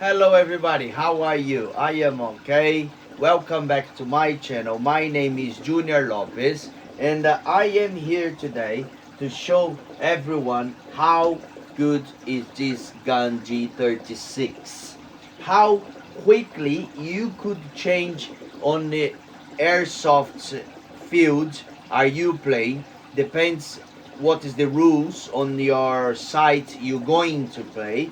Hello everybody, how are you? I am okay. Welcome back to my channel. My name is Junior Lopez and I am here today to show everyone how good is this gun G36. How quickly you could change on the airsoft field are you playing. Depends what is the rules on your site you're going to play.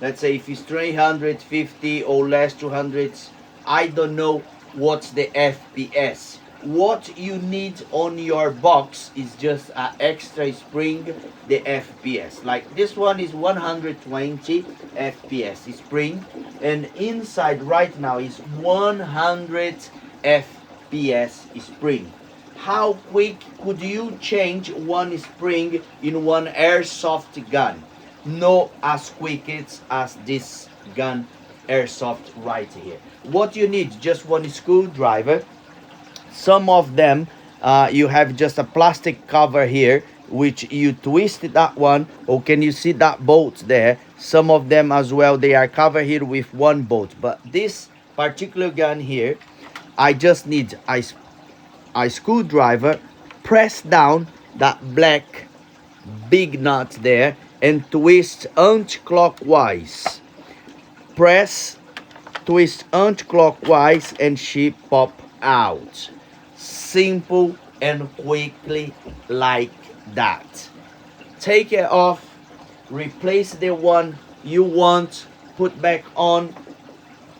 Let's say if it's 350 or less 200, I don't know what's the FPS. What you need on your box is just an extra spring, the FPS. Like this one is 120 FPS spring, and inside right now is 100 FPS spring. How quick could you change one spring in one airsoft gun? No as quick as this gun airsoft right here. What you need, just one screwdriver. Some of them you have just a plastic cover here which you twist that one. Or can you see that bolt there? Some of them as well, they are covered here with one bolt, but this particular gun here, I just need a screwdriver, press down that black big nut there and twist anti-clockwise. Press, twist anti-clockwise, and she pop out. Simple and quickly like that. Take it off, replace the one you want, put back on,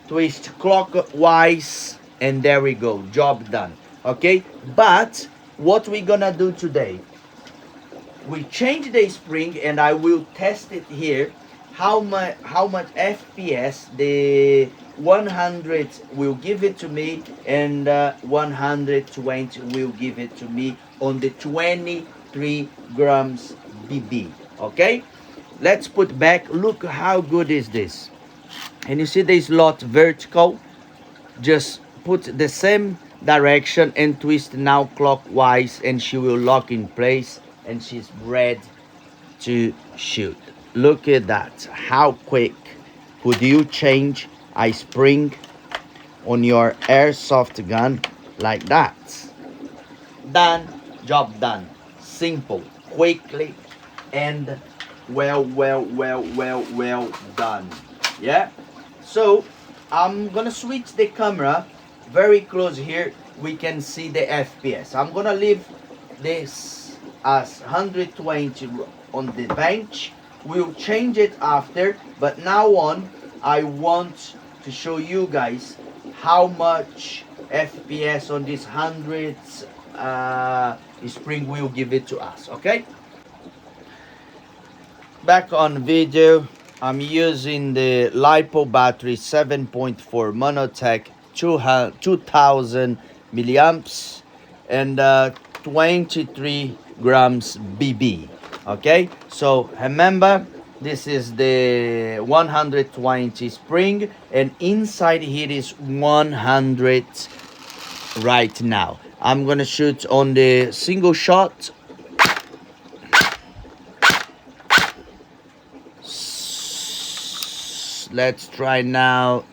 twist clockwise, and there we go, job done. Okay, but what we're gonna do today, we change the spring and I will test it here how much FPS the 100 will give it to me, and 120 will give it to me on the 23 grams BB. Okay, let's put back. Look how good is this. And you see the slot vertical, just put the same direction and twist now clockwise, and she will lock in place and she's ready to shoot. Look at that. How quick could you change a spring on your airsoft gun like that? Done, job done. Simple, quickly, and well done. Yeah, so I'm gonna switch the camera very close here. We can see the FPS. I'm gonna leave this as 120 on the bench. We'll change it after, but now on I want to show you guys how much FPS on this 100 spring will give it to us. Okay, back on video. I'm using the LiPo battery 7.4 monotech 2000 milliamps and 23 grams BB. Okay, so remember, this is the 120 spring and inside here is 100 right now. I'm gonna shoot on the single shot. Let's try now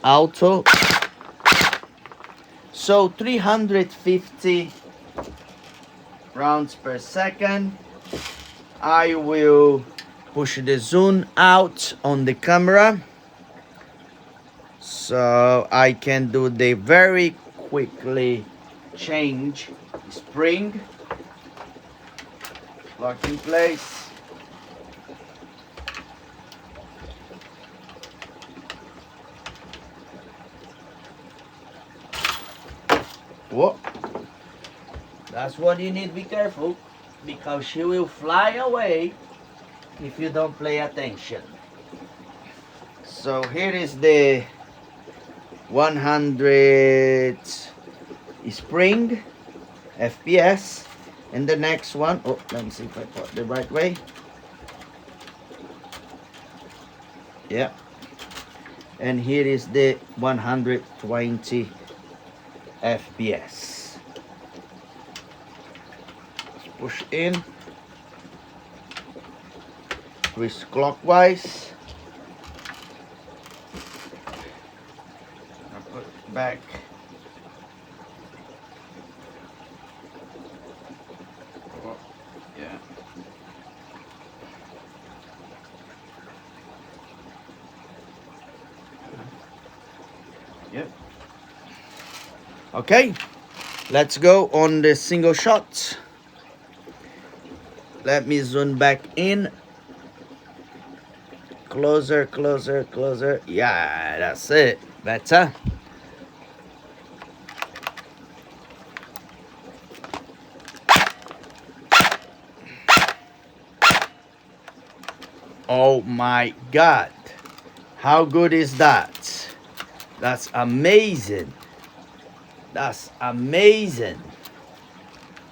auto. So 350 rounds per second. I will push the zoom out on the camera so I can do the very quickly change spring, lock in place. Whoa, that's what you need to be careful, because she will fly away if you don't pay attention. So here is the 100 spring FPS, and the next one, oh, let me see if I put the right way. Yeah, and here is the 120 FPS. Let's push in, twist clockwise, back. Oh, yeah. Yep. Okay, let's go on the single shot. Let me zoom back in. Closer, closer, closer. Yeah, that's it. Better. Oh my God. How good is that? That's amazing. That's amazing.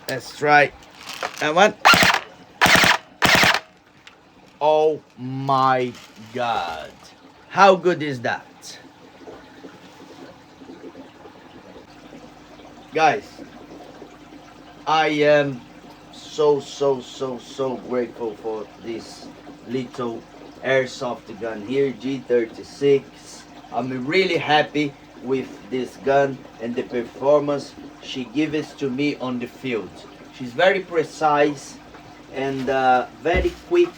Let's try that one. Oh my God. How good is that? Guys, I am so grateful for this little airsoft gun here, G36. I'm really happy with this gun and the performance she gives to me on the field. She's very precise and very quick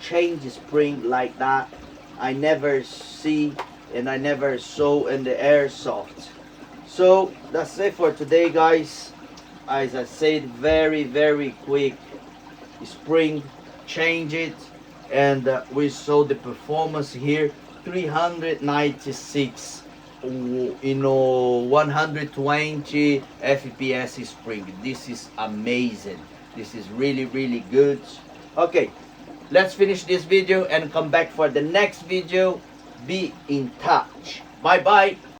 change spring like that. I never see and I never saw in the airsoft. So that's it for today, guys. As I said, very quick spring, change it, and we saw the performance here, 396 120 fps spring. This is amazing. This is really good. Okay, let's finish this video and come back for the next video. Be in touch. Bye bye.